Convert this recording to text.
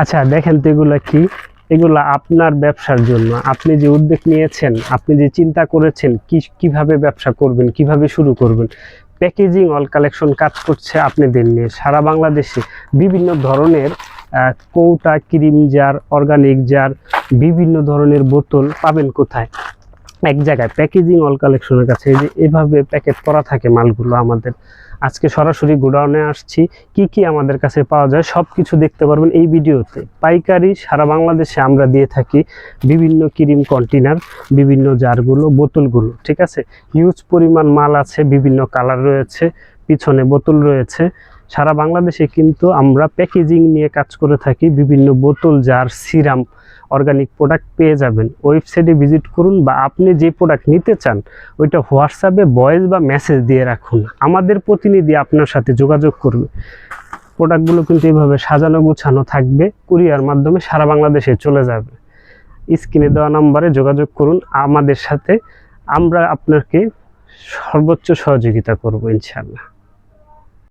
আচ্ছা দেখেন তো এগুলা কি, এগুলা আপনার ব্যবসার জন্য আপনি যে উদ্যোগ নিয়েছেন, আপনি যে চিন্তা করেছেন কিভাবে ব্যবসা করবেন, কিভাবে শুরু করবেন। প্যাকেজিং অল কালেকশন কাজ করছে আপনাদের নিয়ে সারা বাংলাদেশে। বিভিন্ন ধরনের কৌটা, ক্রিম জার, অর্গানিক জার, বিভিন্ন ধরনের বোতল পাবেন কোথায়? এক জায়গায়, প্যাকেজিং অল কালেকশনের কাছে। এই যে এভাবে প্যাকেট করা থাকে মালগুলো আমাদের। আজকে সরাসরি গোডাউনে আসছি, কি কি আমাদের কাছে পাওয়া যায় সব কিছু দেখতে পারবেন এই ভিডিওতে। পাইকারি সারা বাংলাদেশে আমরা দিয়ে থাকি বিভিন্ন ক্রিম কন্টেনার, বিভিন্ন জারগুলো, বোতলগুলো, ঠিক আছে। হিউজ পরিমাণ মাল আছে, বিভিন্ন কালার রয়েছে, পিছনে বোতল রয়েছে। সারা বাংলাদেশে কিন্তু আমরা প্যাকেজিং নিয়ে কাজ করে থাকি। বিভিন্ন বোতল, জার, সিরাম, অর্গানিক প্রোডাক্ট পেয়ে যাবেন। ওয়েবসাইটে ভিজিট করুন, বা আপনি যে প্রোডাক্ট নিতে চান ওইটা হোয়াটসঅ্যাপে ভয়েস বা মেসেজ দিয়ে রাখুন, আমাদের প্রতিনিধি আপনার সাথে যোগাযোগ করবে। প্রোডাক্টগুলো কিন্তু এইভাবে সাজানো গুছানো থাকবে, কুরিয়ার মাধ্যমে সারা বাংলাদেশে চলে যাবে। স্ক্রিনে দেওয়া নম্বরে যোগাযোগ করুন আমাদের সাথে, আমরা আপনাকে সর্বোচ্চ সহযোগিতা করব ইনশাআল্লাহ।